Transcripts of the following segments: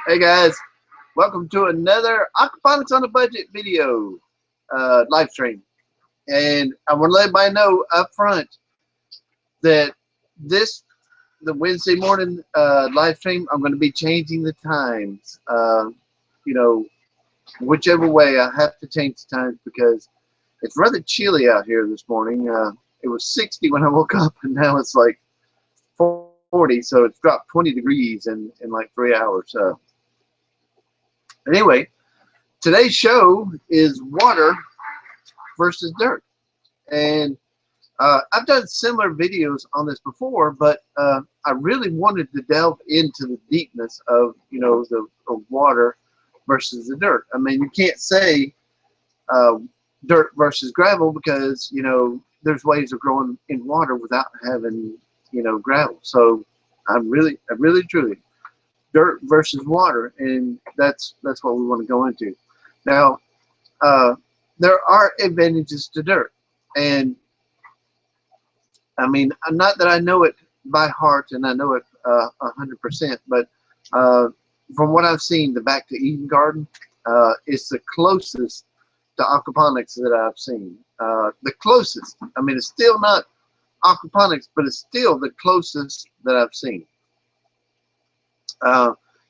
Hey guys, welcome to another Aquaponics on a Budget video live stream. And I want to let everybody know up front that the Wednesday morning live stream, I'm going to be changing the times. You know, whichever way, I have to change the times because it's rather chilly out here this morning. It was 60 when I woke up, and now it's like 40, so it's dropped 20 degrees in like 3 hours. Anyway, today's show is water versus dirt. And I've done similar videos on this before, but I really wanted to delve into the deepness of, the water versus the dirt. I mean, you can't say dirt versus gravel because, there's ways of growing in water without having, gravel. So I'm really, truly, dirt versus water, and that's what we want to go into. Now, there are advantages to dirt, and I mean, not that I know it by heart and I know it 100%, but from what I've seen, the Back to Eden garden is the closest to aquaponics that I've seen. The closest. I mean, it's still not aquaponics, but it's still the closest that I've seen.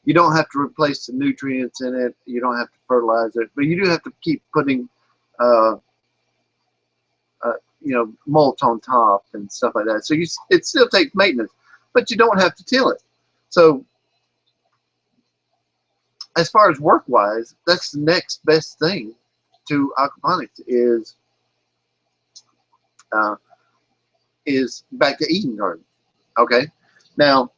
You don't have to replace the nutrients in it. You don't have to fertilize it, but you do have to keep putting, mulch on top and stuff like that. So it still takes maintenance, but you don't have to till it. So as far as work-wise, that's the next best thing to aquaponics is Back to Eden garden. Okay, now.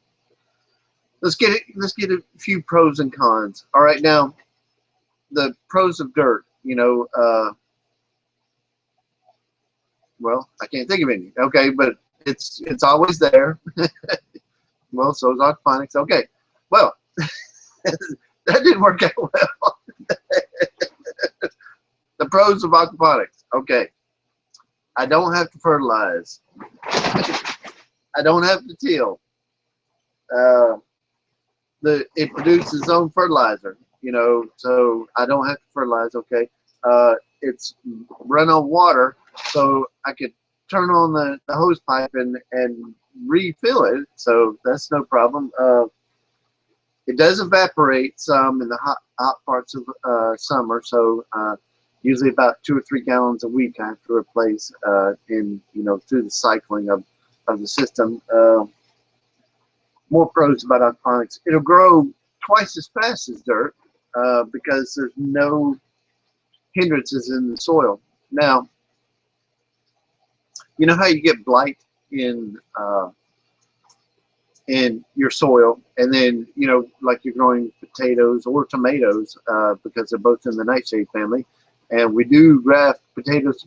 Let's get a few pros and cons. All right, now the pros of dirt. Well, I can't think of any. Okay, but it's always there. Well, so is aquaponics. Okay, well, that didn't work out well. The pros of aquaponics. Okay, I don't have to fertilize. I don't have to till. It produces its own fertilizer, so I don't have to fertilize. Okay, it's run on water, so I could turn on the hose pipe and refill it, so that's no problem. It does evaporate some in the hot parts of summer, so usually about 2 or 3 gallons a week I have to replace through the cycling of the system. More pros about aquaponics. It'll grow twice as fast as dirt because there's no hindrances in the soil. Now, you know how you get blight in your soil, and then like you're growing potatoes or tomatoes because they're both in the nightshade family, and we do graft potatoes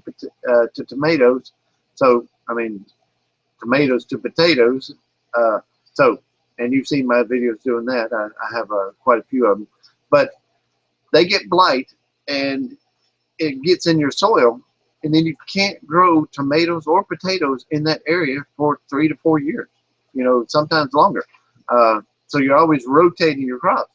to tomatoes. So I mean, tomatoes to potatoes. And you've seen my videos doing that. I have quite a few of them. But they get blight, and it gets in your soil, and then you can't grow tomatoes or potatoes in that area for 3 to 4 years, sometimes longer. So you're always rotating your crops.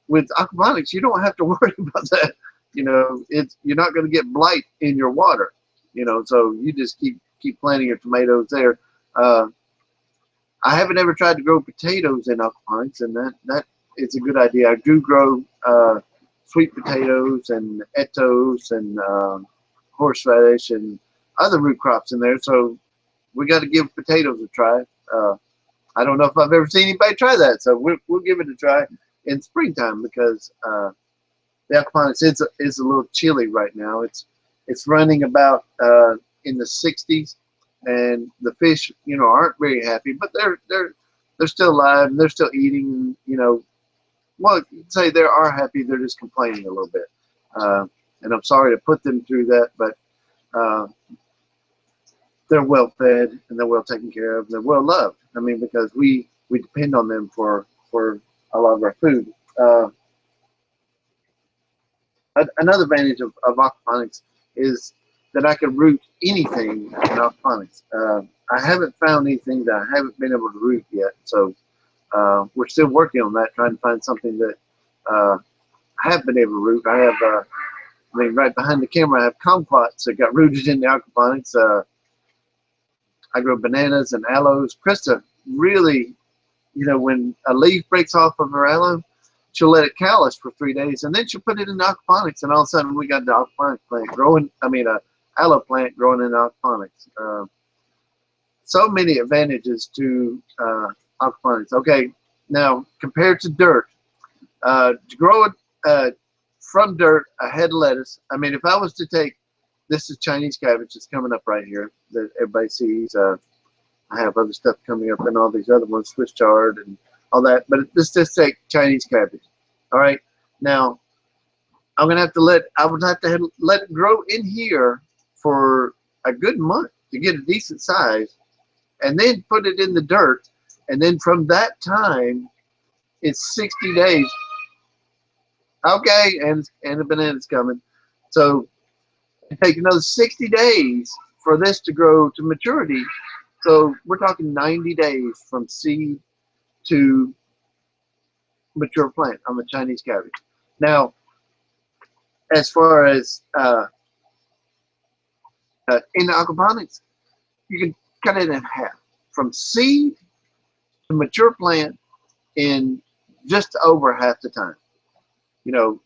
With aquaponics, you don't have to worry about that. You're not going to get blight in your water, so you just keep planting your tomatoes there. I haven't ever tried to grow potatoes in aquaponics, and that is a good idea. I do grow sweet potatoes and etos and horseradish and other root crops in there, so we got to give potatoes a try. I don't know if I've ever seen anybody try that, so we'll give it a try in springtime because the aquaponics is a little chilly right now. It's running about in the 60s. And the fish, aren't very happy, but they're still alive and they're still eating. Well, you'd say they are happy. They're just complaining a little bit, and I'm sorry to put them through that, but they're well fed and they're well taken care of. And they're well loved. I mean, because we depend on them for a lot of our food. Another advantage of aquaponics is that I can root anything in aquaponics. I haven't found anything that I haven't been able to root yet, so We're still working on that, trying to find something that I have been able to root. I have, I mean, right behind the camera, I have kumquats that got rooted in the aquaponics. I grow bananas and aloes. Krista really, you know, when a leaf breaks off of her aloe, she'll let it callus for 3 days, and then she'll put it in the aquaponics, and all of a sudden we got the aquaponics plant growing. I mean, a aloe plant growing in the aquaponics. So many advantages to aquaponics. Okay, now compared to dirt, to grow it from dirt, a head of lettuce. I mean, if I was to take, this is Chinese cabbage that's coming up right here that everybody sees. I have other stuff coming up and all these other ones, Swiss chard and all that, but let's just take Chinese cabbage. All right, now I'm gonna have to let it grow in here for a good month to get a decent size, and then put it in the dirt, and then from that time it's 60 days. Okay, and the banana's coming. So it takes another 60 days for this to grow to maturity. So we're talking 90 days from seed to mature plant on the Chinese cabbage. Now, as far as in the aquaponics, you can cut it in half from seed to mature plant in just over half the time. You know,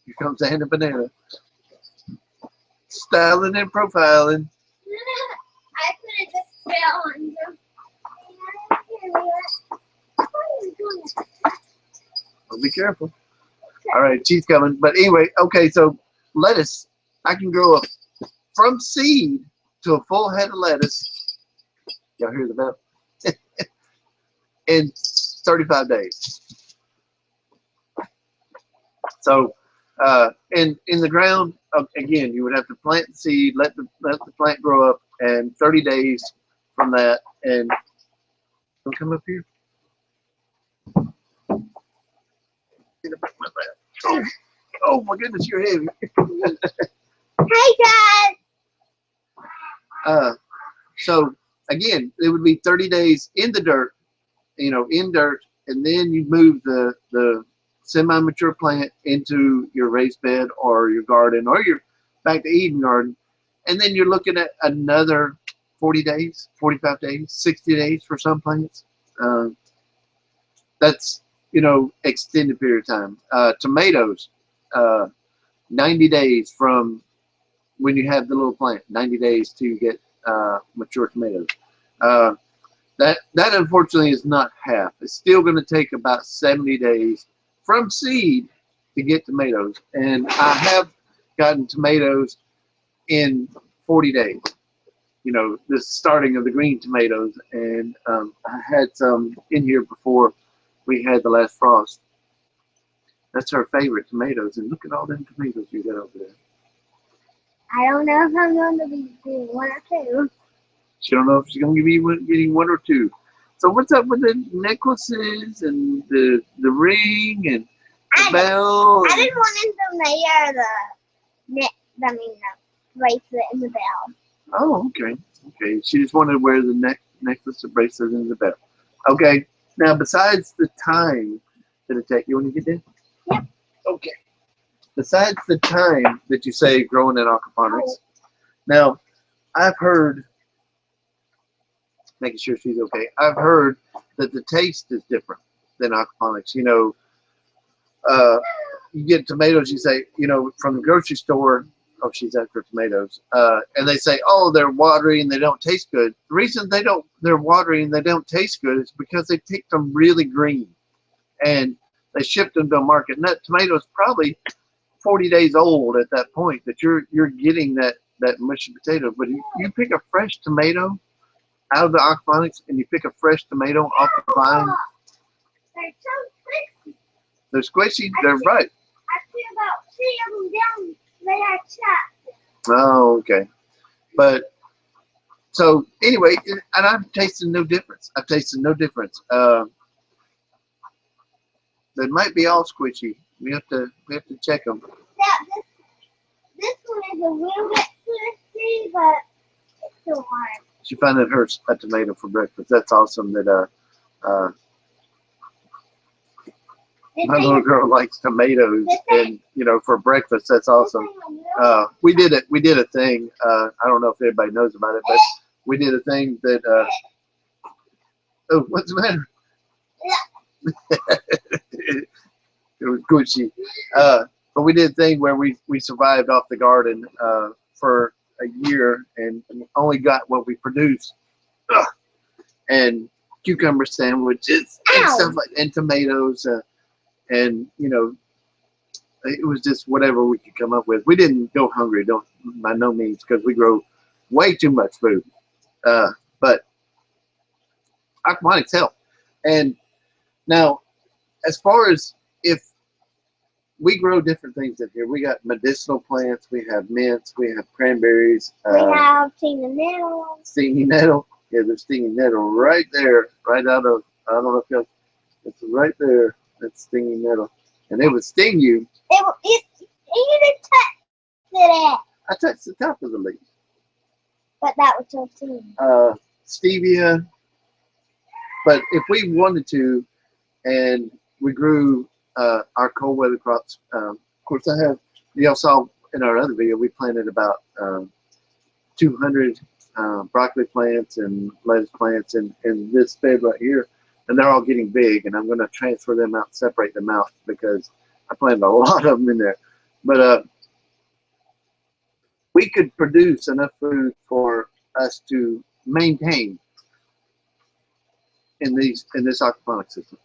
here comes the hand of banana. Styling and profiling. I could have just fell on you. Well, be careful. All right, she's coming. But anyway, okay, so lettuce, I can grow up from seed to a full head of lettuce. Y'all hear the bell? In 35 days. So in the ground, again, you would have to plant the seed, let the plant grow up, and 30 days from that, and don't come up here. Oh my goodness, you're heavy. Hey, Dad. So again, it would be 30 days in the dirt, you know, in dirt, and then you move the semi-mature plant into your raised bed or your garden or your back to Eden garden, and then you're looking at another 40 days, 45 days, 60 days for some plants. That's, you know, extended period of time. Tomatoes, 90 days from when you have the little plant, 90 days to get mature tomatoes. That unfortunately is not half. It's still going to take about 70 days from seed to get tomatoes, and I have gotten tomatoes in 40 days. You know, the starting of the green tomatoes, and I had some in here before we had the last frost. That's her favorite, tomatoes, and look at all them tomatoes you got over there. I don't know if I'm going to be doing one or two. She don't know if she's going to be getting one or two. So what's up with the necklaces and the ring and the bell? I didn't want them to layer the bracelet and the bell. Oh, okay. Okay. She just wanted to wear the necklace, the bracelet, and the bell. Okay. Now, besides the time that it takes, you want to get in? Yep. Okay. Besides the time that you say growing in aquaponics, now I've heard, making sure she's okay, I've heard that the taste is different than aquaponics. You know, you get tomatoes, you say, you know, from the grocery store. Oh, she's after tomatoes. And they say, oh, they're watery and they don't taste good. The reason they're watery and they don't taste good is because they picked them really green and they shipped them to a market. And that tomato is probably 40 days old at that point that you're getting that mushy potato. But you pick a fresh tomato out of the aquaponics and you pick a fresh tomato off the vine. They're so squishy. They're squishy. They're right. I see about 3 of them down. They are chopped. Oh, okay. But so anyway, and I've tasted no difference. I've tasted no difference. They might be all squishy. We have to check them. This one is a little bit squishy, but it's still hard. She found her a tomato for breakfast. That's awesome. That my little girl likes tomatoes, and for breakfast. That's awesome. We did it. We did a thing. I don't know if everybody knows about it, but we did a thing that. Oh, what's the matter? It was Gucci. But we did a thing where we survived off the garden for a year and only got what we produced. Ugh. And cucumber sandwiches and stuff like, and tomatoes, and it was just whatever we could come up with. We didn't go hungry, don't by no means, because we grow way too much food. But aquaponics help. And now, as far as if we grow different things in here, we got medicinal plants, we have mints, we have cranberries, we have stinging nettle. Stinging nettle. Yeah, there's stinging nettle right there, right out of, I don't know if you it's right there, that's stinging nettle. And it would sting you. You didn't touch it. I touched the top of the leaf. But that was so stinging. Stevia. But if we wanted to, and we grew our cold weather crops, of course I have, y'all saw in our other video, we planted about 200 broccoli plants and lettuce plants in this bed right here, and they're all getting big, and I'm going to transfer them out, separate them out, because I planted a lot of them in there. But we could produce enough food for us to maintain in this aquaponics system.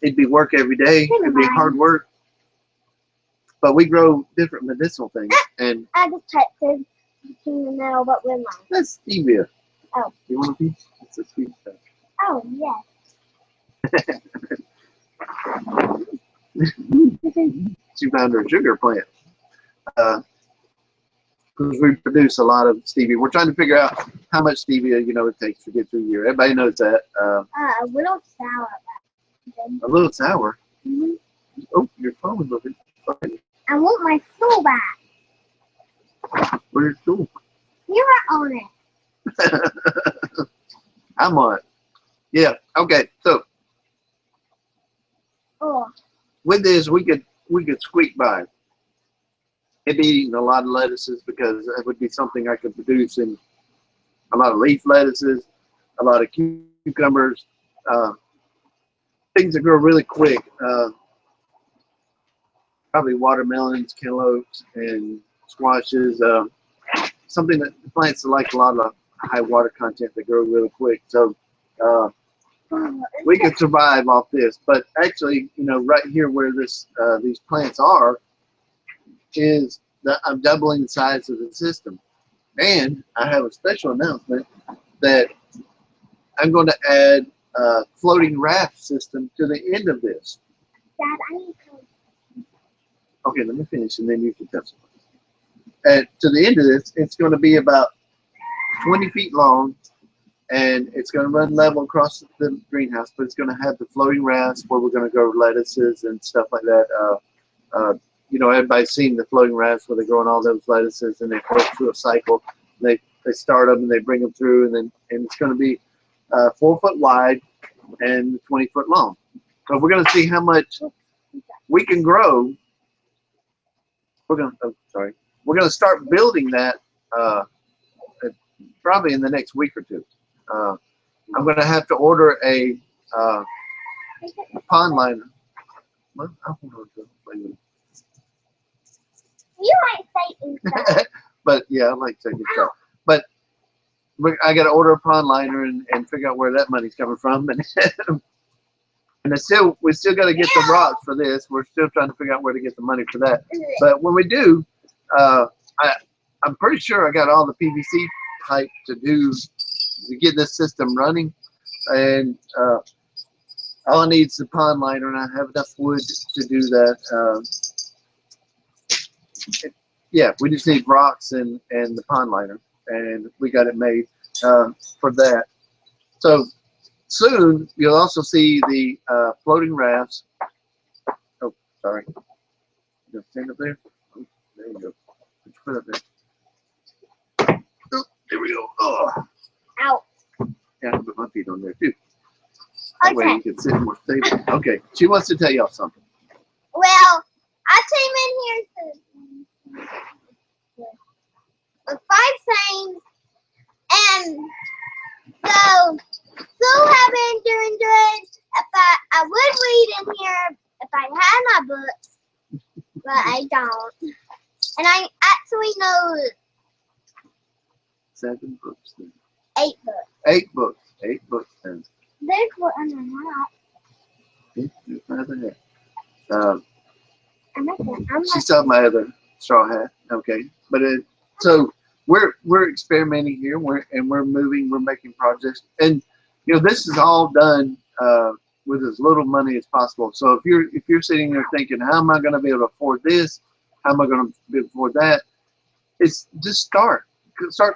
It'd be work every day. It'd be hard work. But we grow different medicinal things. And I just touched it between the nettle, but with mine. that's stevia. Oh. You want a piece? It's a sweet stuff. Oh, yes. She found her sugar plant. Because we produce a lot of stevia. We're trying to figure out how much stevia, it takes to get through a year. Everybody knows that. A little sour. A little sour. Mm-hmm. Oh, your phone is looking. Okay. I want my stool back. Where's your stool? You were on it. I'm on it. Yeah. Okay. So with this, we could squeak by. It'd be eating a lot of lettuces, because it would be something I could produce in a lot of leaf lettuces, a lot of cucumbers, things that grow really quick. Probably watermelons, cantaloupes, and squashes. Something that plants like a lot of high water content that grow really quick. So we could survive off this. But actually, right here where these plants are, is that I'm doubling the size of the system. And I have a special announcement that I'm going to add a floating raft system to the end of this. Dad, I need to. Okay, let me finish and then you can tell somebody. And to the end of this, it's going to be about 20 feet long, and it's going to run level across the greenhouse, but it's going to have the floating rafts where we're going to grow lettuces and stuff like that. Everybody's seen the floating rafts where they grow in all those lettuces and they float through a cycle. They start them and they bring them through, and it's going to be 4 foot wide and 20 foot long. So we're going to see how much we can grow. We're going to start building that probably in the next week or two. I'm going to have to order a pond liner. Well, I don't know. You might say inside. But yeah, I like taking stuff. But I got to order a pond liner and figure out where that money's coming from. And we still got to get the rocks for this. We're still trying to figure out where to get the money for that. But when we do, I'm pretty sure I got all the PVC pipe to get this system running. And all I need is the pond liner, and I have enough wood to do that. Yeah, we just need rocks and the pond liner, and we got it made for that. So soon you'll also see the floating rafts. Oh, sorry. You stand up there? Oh, there you go. Put it up there. Oh, That way Okay. you can sit more stable. Okay, she wants to tell y'all something. Well, I came in here with 5 things, and so school have been doing good. If I would read in here if I had my books, but I don't. And I actually know 7 books. Then. 8 books. 8 books. 8 books then. There's one in the There's another hat. I'm She saw my other straw hat. Okay, but so we're experimenting here. We're moving. We're making projects, and this is all done with as little money as possible. So if you're sitting there thinking, how am I going to be able to afford this? How am I going to be able to afford that? It's just start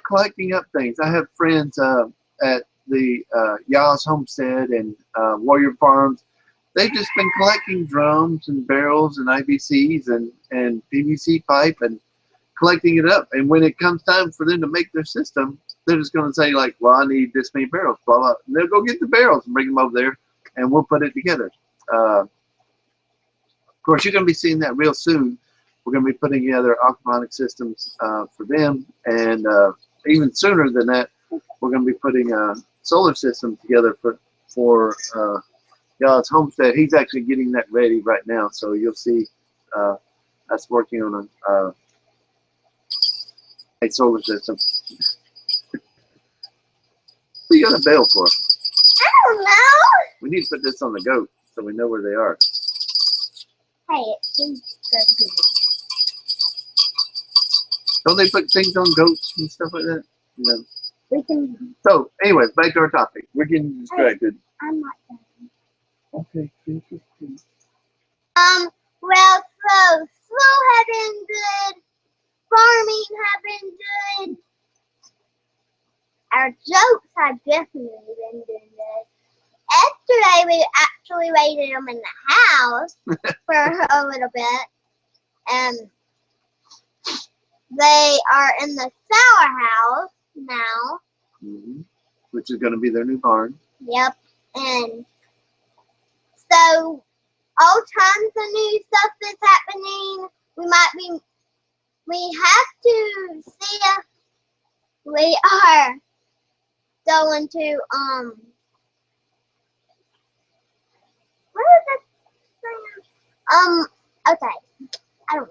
collecting up things. I have friends at the Yas Homestead and Warrior Farms. They've just been collecting drums and barrels and IBCs and PVC pipe and collecting it up. And when it comes time for them to make their system, they're just going to say like, well, I need this many barrels, blah, blah. And they'll go get the barrels and bring them over there and we'll put it together. Of course, you're going to be seeing that real soon. We're going to be putting together aquaponic systems for them. And even sooner than that, we're going to be putting a solar system together for Yas Homestead. He's actually getting that ready right now. So you'll see us working on a solar system. What do you got a bell for? I don't know. We need to put this on the goat so we know where they are. Hey, it seems good. Don't they put things on goats and stuff like that? No. We can. So, anyways, back to our topic. We're getting distracted. I'm not done. Okay. Well, so school have been good. Farming have been good. Our jokes have definitely been doing good. Yesterday we actually waited them in the house for a little bit, and they are in the sour house now. Which is going to be their new barn. Yep, and so all kinds of new stuff is happening. We have to see if we are going to what is that thing? Okay, I don't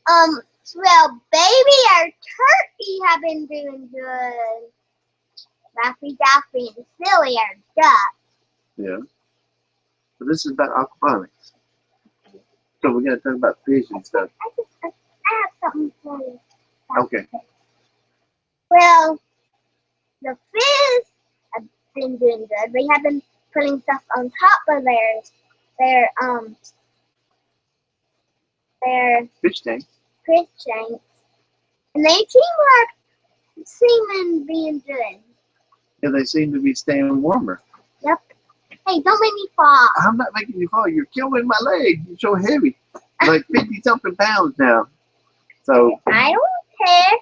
remember. Well, baby, our turkey have been doing good. Daffy Daffy and Silly, our duck. Yeah. So this is about aquaponics. So we're going to talk about fish and stuff. I have something for you. Okay. Well, the fish have been doing good. They have been putting stuff on top of their Fish tank. fish tanks, and they seem being good. Yeah, they seem to be staying warmer. Yep. Hey, don't make me fall. I'm not making you fall. You're killing my leg. You're so heavy. Like 50-something pounds now. So I don't care.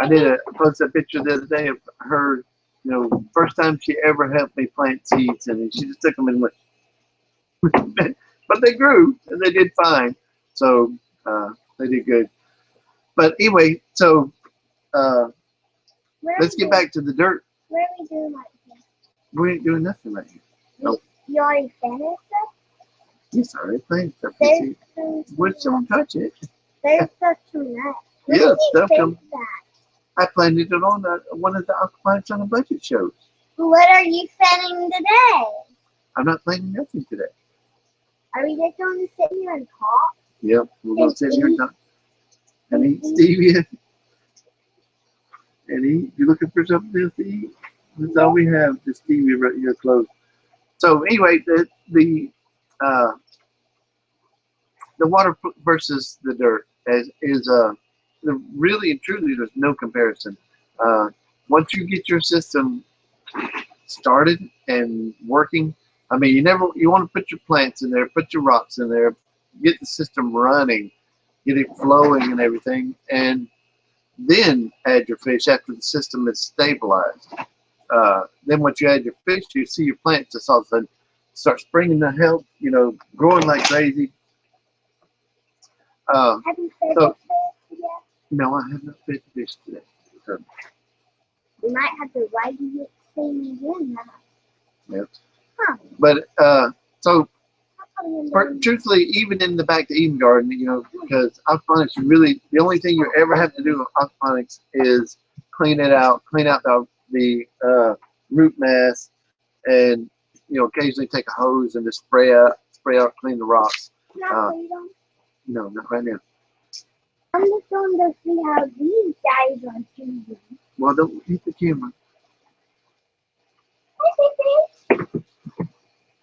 I did post a picture the other day of her, first time she ever helped me plant seeds, and she just took them and went. But they grew, and they did fine. So they did good. But anyway, so let's get back to the dirt. What are we doing right here? We ain't doing nothing right here. Nope. You already finished stuff? Yes, I already planted stuff. There's Someone touch it? There's stuff to that. Yeah, stuff come. I planted it on one of the Aquaponics on a Budget shows. What are you planning today? I'm not planting nothing today. Are we just going to sit here and talk? Yep, we're going to sit here and talk. And eat stevia. And eat. You looking for something else to eat? That's all we have, just stevia right here close. So anyway, the water versus the dirt is really and truly there's no comparison. Once you get your system started and working, I mean, you want to put your plants in there, put your rocks in there, get the system running, get it flowing and everything, and then add your fish after the system is stabilized. then once you add your fish, you see your plants just all of a sudden start springing to health, growing like crazy. Have you fed So, the fish yet? no, I have not fed the fish today. So, We might have to wait to get see me again now. yeah. Huh. But so How come truthfully, even in the back to Eden garden, because aquaponics, really the only thing you ever have to do with aquaponics is clean out the root mass, and occasionally take a hose and just spray out, clean the rocks. No, not right now. I'm just going to see how these guys are choosing. Well, don't hit the camera.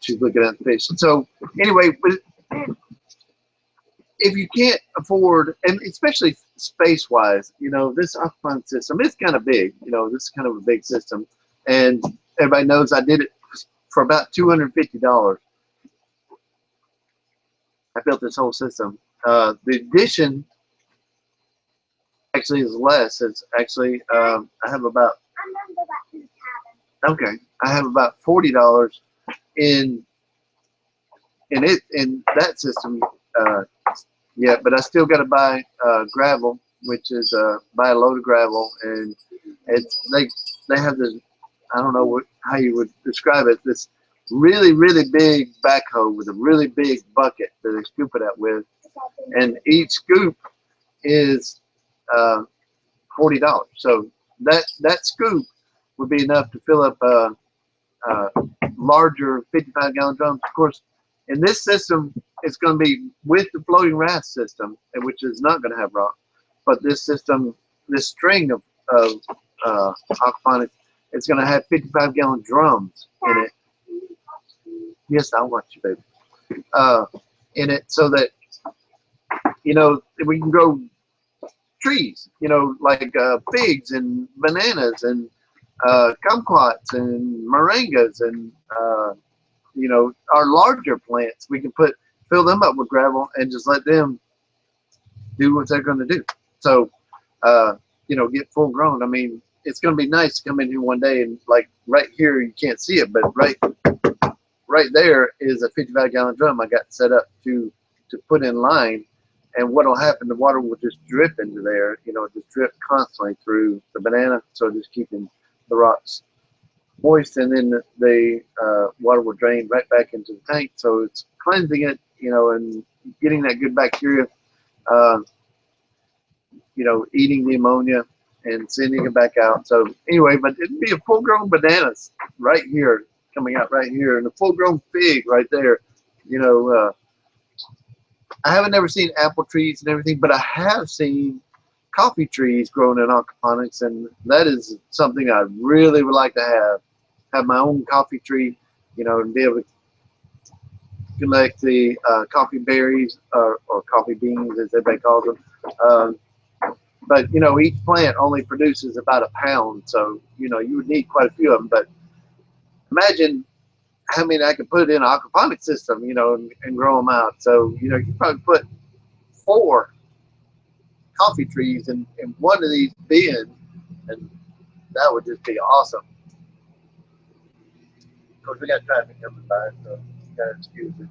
She's looking at the fish. So anyway, but if you can't afford, and especially space-wise, this aquaponics system is kind of big. This is kind of a big system, and everybody knows I did it for about $250. I built this whole system. The addition actually is less. It's actually I have about okay. I have about $40 in that system. Yeah, but I still got to buy gravel, which is buy a load of gravel, and they have this, I don't know how you would describe it, this really big backhoe with a really big bucket that they scoop it out with, and each scoop is $40. So that scoop would be enough to fill up larger 55-gallon drums. Of course, in this system, it's going to be with the floating raft system, which is not going to have rock. But this system, this string of aquaponics, it's going to have 55-gallon drums in it. Yes, I'll watch you, baby. In it, so that we can grow trees. Like figs and bananas and kumquats and moringas and our larger plants. We can fill them up with gravel and just let them do what they're going to do. So get full grown. I mean, it's going to be nice to come in here one day and, like, right here you can't see it, but right there is a 55-gallon drum I got set up to put in line. And what will happen, the water will just drip into there, just drip constantly through the banana, so just keeping the rocks moist, and then the water will drain right back into the tank, so it's cleansing it, and getting that good bacteria, eating the ammonia and sending it back out. So anyway, but it'd be a full-grown bananas right here, coming out right here, and a full-grown fig right there. I haven't ever seen apple trees and everything, but I have seen coffee trees growing in aquaponics, and that is something I really would like to have my own coffee tree, and be able to collect the coffee berries or coffee beans, as everybody calls them. But each plant only produces about a pound, so you would need quite a few of them. But imagine how many I could put in an aquaponics system, and grow them out. So you probably put 4 coffee trees in one of these bins, and that would just be awesome. Of course, we got traffic coming by, so you gotta excuse it.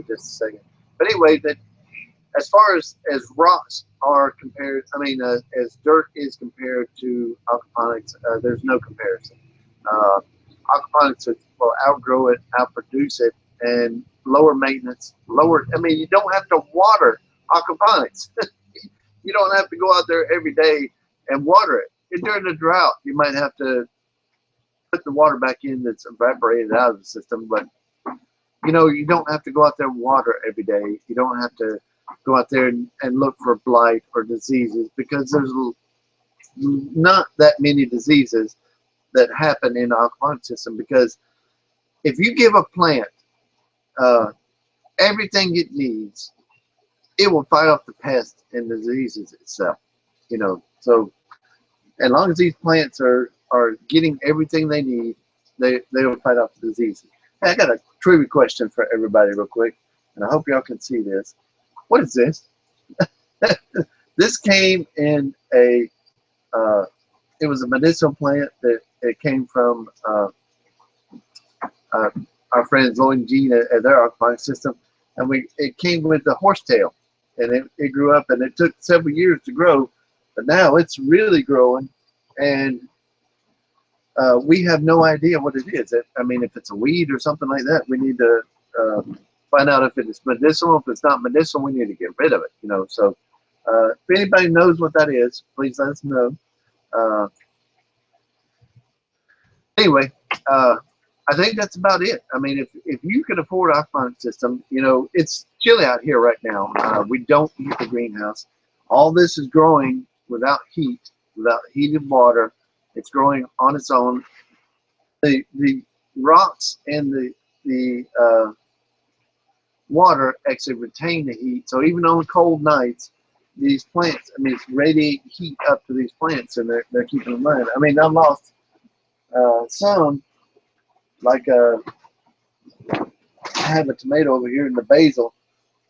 Just a second. But anyway, that as far as rocks are compared, I mean, as dirt is compared to aquaponics, there's no comparison. Aquaponics will outgrow it, outproduce it, and lower maintenance, I mean, you don't have to water aquaponics. You don't have to go out there every day and water it. And during the drought, you might have to put the water back in that's evaporated out of the system, but you don't have to go out there and water every day. You don't have to go out there and look for blight or diseases, because there's not that many diseases that happen in the aquaponic system. Because if you give a plant everything it needs, it will fight off the pests and diseases itself. So as long as these plants are getting everything they need, they will fight off the diseases. Hey, I got a trivia question for everybody real quick, and I hope y'all can see this. What is this? This came in a, it was a medicinal plant that it came from uh, our friends Lloyd and Gene at their aquaponics system, and it came with the horsetail, and it grew up, and it took several years to grow, but now it's really growing, and we have no idea what it is. I mean, if it's a weed or something like that, we need to find out if it's medicinal. If it's not medicinal, we need to get rid of it. You know, so if anybody knows what that is, please let us know. Anyway, I think that's about it. I mean, if you can afford an aquaponics system, you know, it's chilly out here right now. We don't use the greenhouse. All this is growing without heat, without heated water. It's growing on its own. The rocks and the water actually retain the heat. So even on cold nights, these plants, I mean, it's radiating heat up to these plants, and they're keeping them running. I mean, I've lost some, like I have a tomato over here, and the basil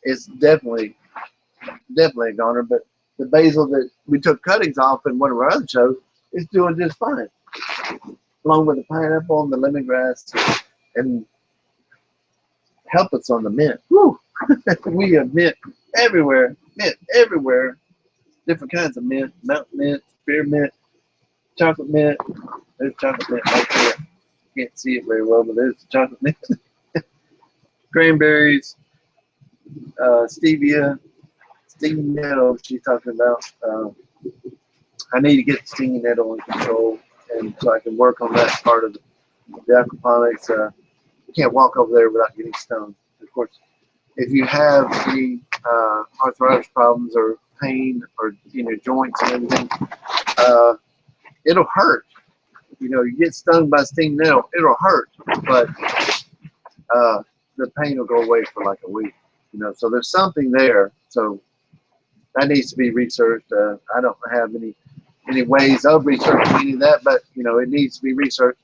is definitely a goner, but the basil that we took cuttings off in one of our other shows is doing just fine, along with the pineapple and the lemongrass, and help us on the mint. Woo! We have mint everywhere, different kinds of mint, mountain mint, spearmint, chocolate mint. There's chocolate mint right there. Can't see it very well, but there's chocolate mint. Cranberries, stevia, stinging nettle. She's talking about. I need to get stinging nettle in control, and so I can work on that part of the aquaponics. You can't walk over there without getting stung. Of course, if you have any arthritis problems or pain or in your joints and everything, it'll hurt. You know, you get stung by stinging nettle, it'll hurt, but the pain will go away for like a week. You know, so there's something there. So that needs to be researched. I don't have any ways of researching any of that, but you know, it needs to be researched.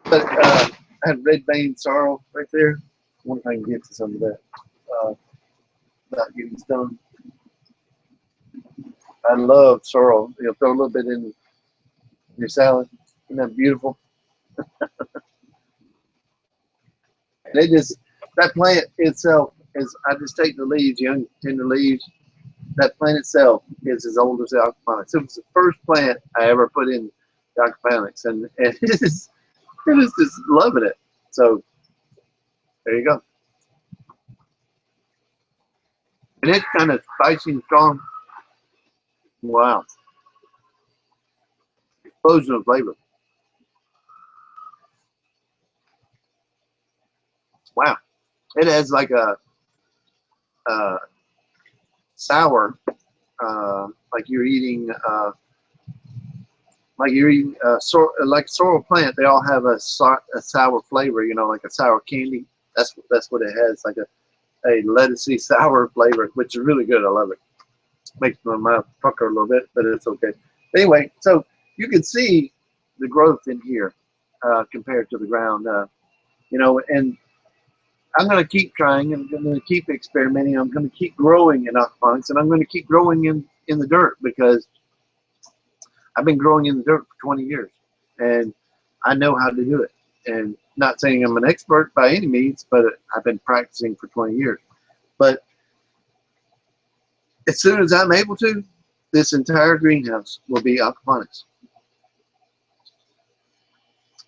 But I have red vein sorrel right there. I wonder if I can get to some of that without getting stung. I love sorrel. You know, throw a little bit in your salad. Isn't that beautiful? They just, that plant itself is, I just take the leaves, young tender leaves. That plant itself is as old as the aquaponics. It was the first plant I ever put in the aquaponics, and it is just loving it. So there you go. And it's kind of spicy and strong. Wow. Explosion of flavor. Wow. It has like a sour, like you're eating like sorrel plant. They all have a sour flavor, you know, like a sour candy. That's what it has, like a lettucey sour flavor, which is really good. I love it. Makes my mouth pucker a little bit, but it's okay. Anyway, so you can see the growth in here compared to the ground, you know, and I'm going to keep trying. I'm going to keep experimenting. I'm going to keep growing in aquaponics, and I'm going to keep growing in the dirt, because I've been growing in the dirt for 20 years, and I know how to do it. And not saying I'm an expert by any means, but I've been practicing for 20 years. But as soon as I'm able to, this entire greenhouse will be aquaponics.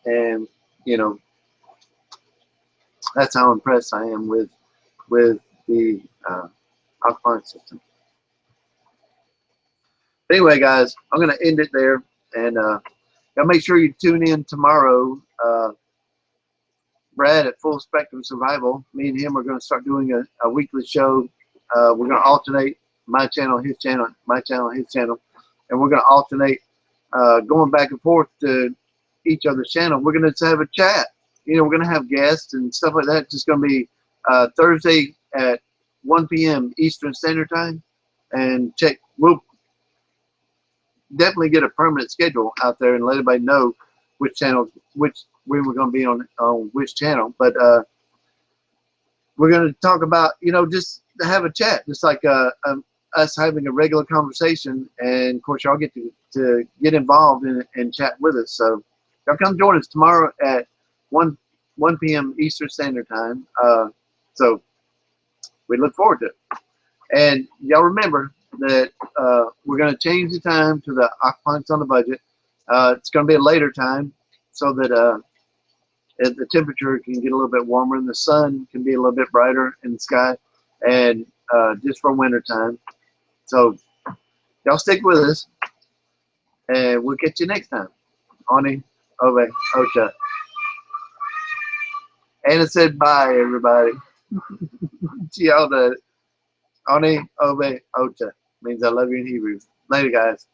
And, you know, that's how impressed I am with the aquaponics system. Anyway, guys, I'm going to end it there, and y'all make sure you tune in tomorrow. Brad at Full Spectrum Survival, me and him are going to start doing a weekly show. We're going to alternate my channel, his channel, my channel, his channel, and we're going to alternate going back and forth to each other's channel. We're going to have a chat. You know, we're going to have guests and stuff like that. It's just going to be Thursday at 1 p.m. Eastern Standard Time, and we'll definitely get a permanent schedule out there and let everybody know which channel, when we're going to be on which channel. But we're going to talk about, you know, just have a chat, just like us having a regular conversation, and of course y'all get to get involved and chat with us. So y'all come join us tomorrow at 1 p.m. Eastern Standard Time. So we look forward to it. And y'all remember that we're going to change the time to the Aquaponics on the Budget. It's going to be a later time so that the temperature can get a little bit warmer and the sun can be a little bit brighter in the sky, and just for winter time. So y'all stick with us, and we'll catch you next time. Ani, Ove, Ocha. Anna said bye, everybody. She all did. Ani, Ove, Ocha means I love you in Hebrew. Later, guys.